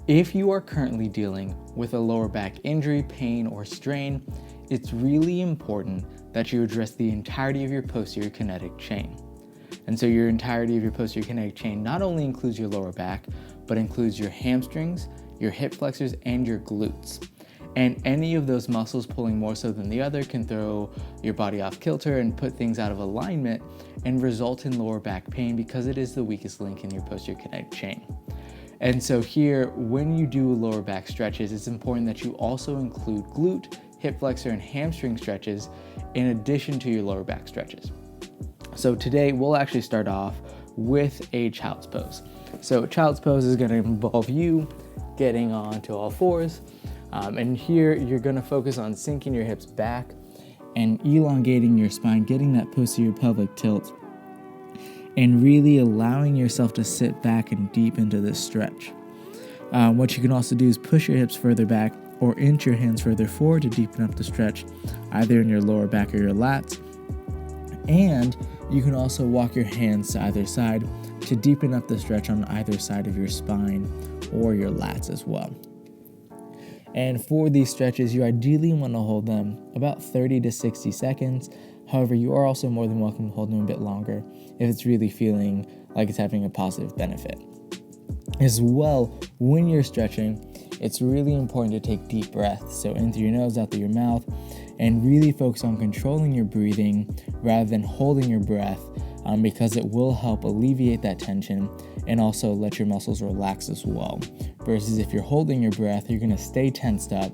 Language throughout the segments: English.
If you are currently dealing with a lower back injury, pain, or strain, it's really important that you address the entirety of your posterior kinetic chain. And so your entirety of your posterior kinetic chain not only includes your lower back, but includes your hamstrings, your hip flexors, and your glutes. And any of those muscles pulling more so than the other can throw your body off kilter and put things out of alignment and result in lower back pain because it is the weakest link in your posterior kinetic chain. And so here, when you do lower back stretches, it's important that you also include glute, hip flexor, and hamstring stretches in addition to your lower back stretches. So today we'll actually start off with a child's pose. So child's pose is going to involve you getting onto all fours. And here you're going to focus on sinking your hips back and elongating your spine, getting that posterior pelvic tilt, and really allowing yourself to sit back and deep into this stretch. What you can also do is push your hips further back or inch your hands further forward to deepen up the stretch, either in your lower back or your lats. And you can also walk your hands to either side to deepen up the stretch on either side of your spine or your lats as well. And for these stretches, you ideally want to hold them about 30 to 60 seconds. However, you are also more than welcome to hold them a bit longer if it's really feeling like it's having a positive benefit. As well, when you're stretching, it's really important to take deep breaths. So in through your nose, out through your mouth, and really focus on controlling your breathing rather than holding your breath, because it will help alleviate that tension and also let your muscles relax as well. Versus if you're holding your breath, you're going to stay tensed up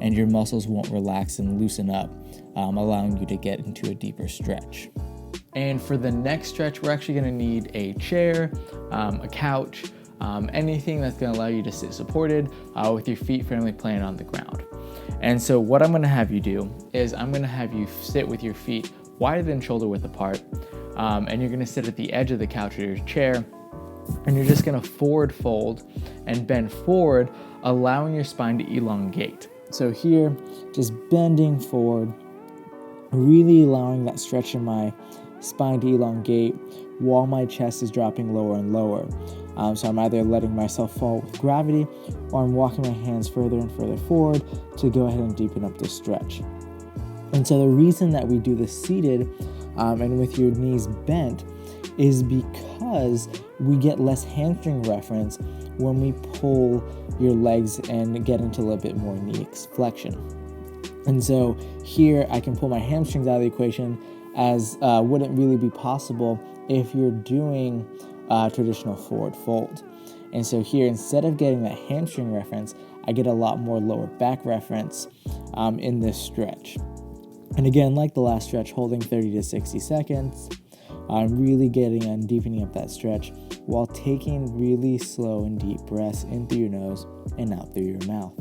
and your muscles won't relax and loosen up, allowing you to get into a deeper stretch. And for the next stretch, we're actually going to need a chair, a couch, anything that's going to allow you to sit supported with your feet firmly planted on the ground. And so what I'm going to have you do is I'm going to have you sit with your feet wider than shoulder width apart, and you're going to sit at the edge of the couch or your chair, and you're just going to forward fold and bend forward, allowing your spine to elongate. So here, just bending forward, really allowing that stretch in my spine to elongate while my chest is dropping lower and lower. So I'm either letting myself fall with gravity or I'm walking my hands further and further forward to go ahead and deepen up the stretch. And so the reason that we do this seated and with your knees bent is because we get less hamstring reference when we pull your legs and get into a little bit more knee flexion. And so here I can pull my hamstrings out of the equation, as wouldn't really be possible if you're doing traditional forward fold. And so here, instead of getting that hamstring reference, I get a lot more lower back reference in this stretch. And again, like the last stretch, holding 30 to 60 seconds, really getting and deepening up that stretch while taking really slow and deep breaths in through your nose and out through your mouth.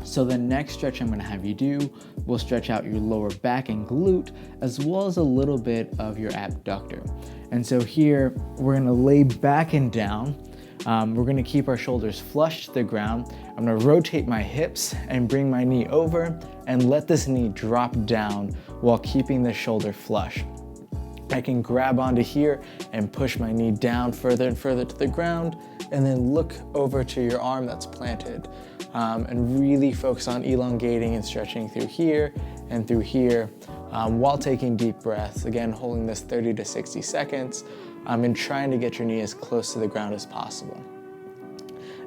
So the next stretch I'm going to have you do will stretch out your lower back and glute, as well as a little bit of your abductor. And so here we're going to lay back and down. We're going to keep our shoulders flush to the ground. I'm going to rotate my hips and bring my knee over and let this knee drop down while keeping the shoulder flush. I can grab onto here and push my knee down further and further to the ground, and then look over to your arm that's planted, and really focus on elongating and stretching through here and through here, while taking deep breaths, again holding this 30 to 60 seconds, and trying to get your knee as close to the ground as possible.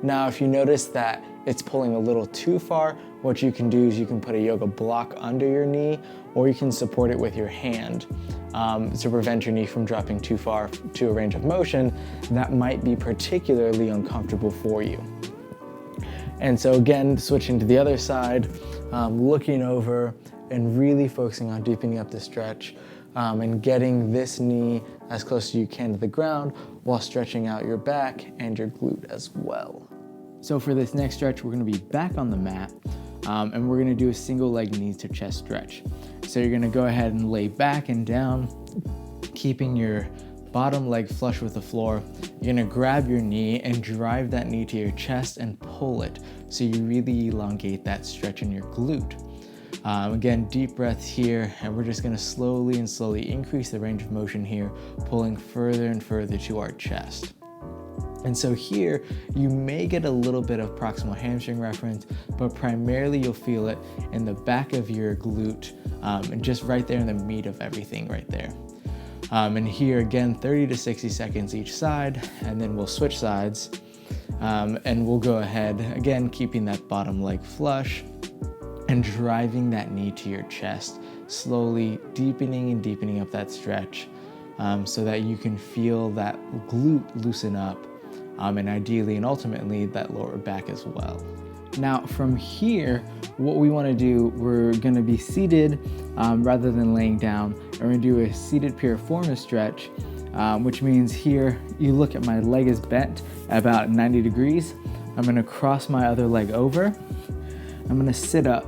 Now, if you notice that it's pulling a little too far, what you can do is you can put a yoga block under your knee, or you can support it with your hand to prevent your knee from dropping too far to a range of motion that might be particularly uncomfortable for you. And so again, switching to the other side, looking over and really focusing on deepening up the stretch, and getting this knee as close as you can to the ground while stretching out your back and your glute as well. So for this next stretch, we're going to be back on the mat, and we're going to do a single leg knee to chest stretch. So you're going to go ahead and lay back and down, keeping your bottom leg flush with the floor. You're going to grab your knee and drive that knee to your chest and pull it, so you really elongate that stretch in your glute. Again, deep breaths here, and we're just going to slowly increase the range of motion here, pulling further and further to our chest. And so here, you may get a little bit of proximal hamstring reference, but primarily you'll feel it in the back of your glute, and just right there in the meat of everything right there. And here again, 30 to 60 seconds each side, and then we'll switch sides. And we'll go ahead, again, keeping that bottom leg flush and driving that knee to your chest, slowly deepening and deepening up that stretch, so that you can feel that glute loosen up, and ideally and ultimately that lower back as well. Now from here, what we want to do, we're going to be seated rather than laying down, and we're going to do a seated piriformis stretch, which means here you look at my leg is bent about 90 degrees. I'm going to cross my other leg over. I'm going to sit up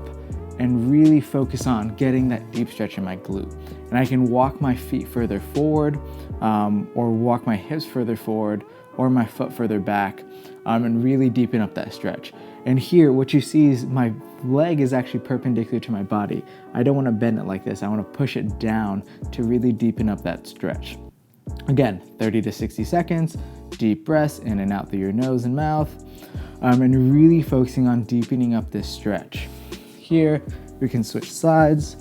and really focus on getting that deep stretch in my glute. And I can walk my feet further forward, or walk my hips further forward, or my foot further back, and really deepen up that stretch. And here, what you see is my leg is actually perpendicular to my body. I don't want to bend it like this. I want to push it down to really deepen up that stretch. Again, 30 to 60 seconds, deep breaths in and out through your nose and mouth, and really focusing on deepening up this stretch. Here, we can switch sides,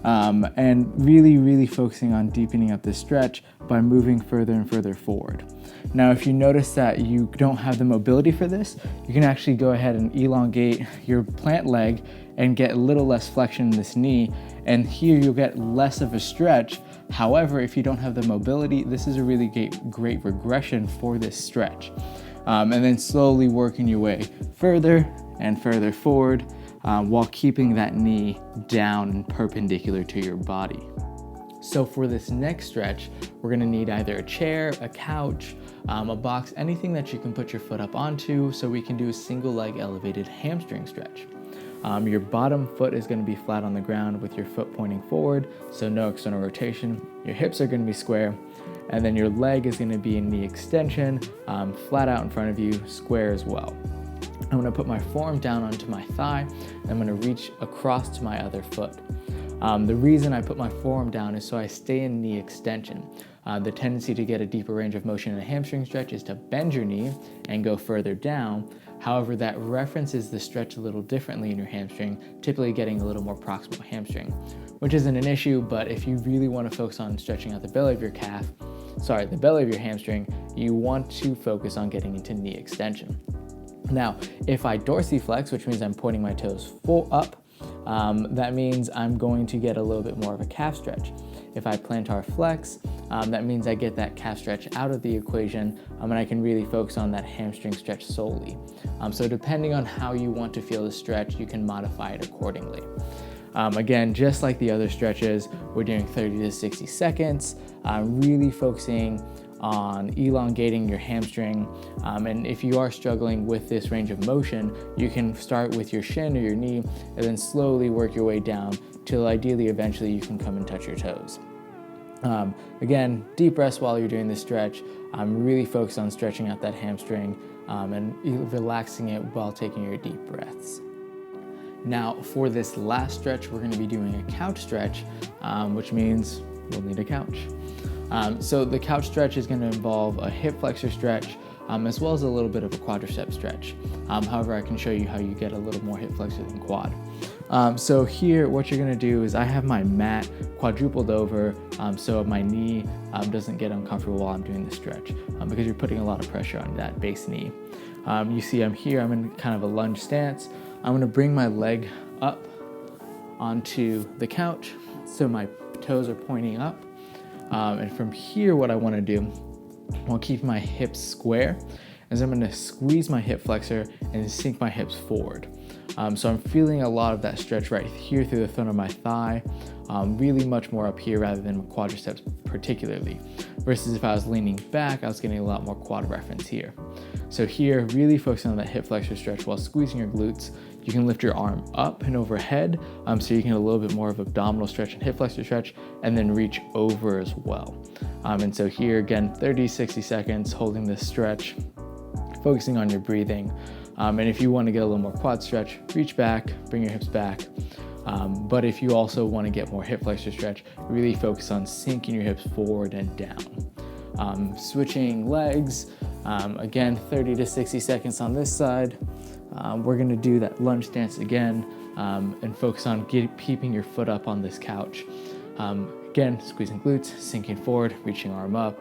and really focusing on deepening up this stretch by moving further and further forward. Now, if you notice that you don't have the mobility for this, you can actually go ahead and elongate your plant leg and get a little less flexion in this knee, and here you'll get less of a stretch. However, if you don't have the mobility, this is a really great regression for this stretch. And then slowly working your way further and further forward, while keeping that knee down and perpendicular to your body. So for this next stretch, we're gonna need either a chair, a couch, a box, anything that you can put your foot up onto, so we can do a single leg elevated hamstring stretch. Your bottom foot is gonna be flat on the ground with your foot pointing forward, so no external rotation. Your hips are gonna be square, and then your leg is gonna be in knee extension, flat out in front of you, square as well. I'm gonna put my forearm down onto my thigh, and I'm gonna reach across to my other foot. The reason I put my forearm down is so I stay in knee extension. The tendency to get a deeper range of motion in a hamstring stretch is to bend your knee and go further down. However, that references the stretch a little differently in your hamstring, typically getting a little more proximal hamstring, which isn't an issue, but if you really want to focus on stretching out the belly of your hamstring, you want to focus on getting into knee extension. Now, if I dorsiflex, which means I'm pointing my toes up, that means I'm going to get a little bit more of a calf stretch. If I plantar flex, that means I get that calf stretch out of the equation, and I can really focus on that hamstring stretch solely. So depending on how you want to feel the stretch, you can modify it accordingly. Again, just like the other stretches, we're doing 30 to 60 seconds, really focusing on elongating your hamstring. And if you are struggling with this range of motion, you can start with your shin or your knee and then slowly work your way down till ideally eventually you can come and touch your toes. Again, deep breaths while you're doing this stretch. Really focus on stretching out that hamstring and relaxing it while taking your deep breaths. Now for this last stretch, we're going to be doing a couch stretch, which means we'll need a couch. So the couch stretch is going to involve a hip flexor stretch, as well as a little bit of a quadricep stretch. However, I can show you how you get a little more hip flexor than quad. So here, what you're going to do is I have my mat quadrupled over, so my knee doesn't get uncomfortable while I'm doing the stretch, because you're putting a lot of pressure on that base knee. You see I'm here, I'm in kind of a lunge stance. I'm going to bring my leg up onto the couch, so my toes are pointing up. And from here, what I want to do, I'll keep my hips square, as I'm going to squeeze my hip flexor and sink my hips forward. So I'm feeling a lot of that stretch right here through the front of my thigh, really much more up here rather than quadriceps particularly. Versus if I was leaning back, I was getting a lot more quad reference here. So here, really focusing on that hip flexor stretch while squeezing your glutes. You can lift your arm up and overhead, so you can get a little bit more of abdominal stretch and hip flexor stretch, and then reach over as well. And so here again, 30, 60 seconds, holding this stretch, focusing on your breathing. And if you want to get a little more quad stretch, reach back, bring your hips back. But if you also want to get more hip flexor stretch, really focus on sinking your hips forward and down. Switching legs, Again, 30 to 60 seconds on this side. We're gonna do that lunge stance again and focus on keeping your foot up on this couch. Again, squeezing glutes, sinking forward, reaching arm up.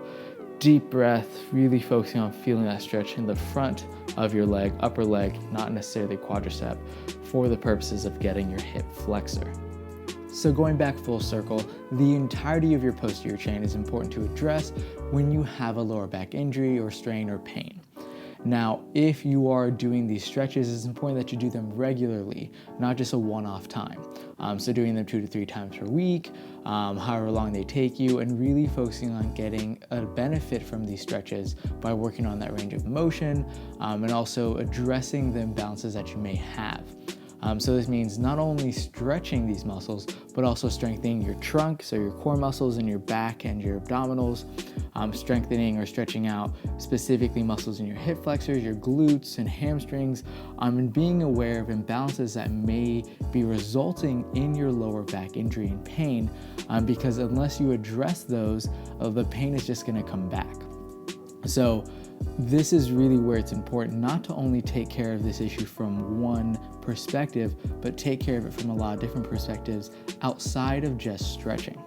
Deep breath, really focusing on feeling that stretch in the front of your leg, upper leg, not necessarily quadricep, for the purposes of getting your hip flexor. So going back full circle, the entirety of your posterior chain is important to address when you have a lower back injury or strain or pain. Now, if you are doing these stretches, it's important that you do them regularly, not just a one-off time. So doing them 2 to 3 times per week, however long they take you, and really focusing on getting a benefit from these stretches by working on that range of motion and also addressing the imbalances that you may have. So this means not only stretching these muscles, but also strengthening your trunk, so your core muscles in your back and your abdominals, strengthening or stretching out specifically muscles in your hip flexors, your glutes and hamstrings, and being aware of imbalances that may be resulting in your lower back injury and pain, because unless you address those, the pain is just gonna come back. So this is really where it's important not to only take care of this issue from one perspective, but take care of it from a lot of different perspectives outside of just stretching.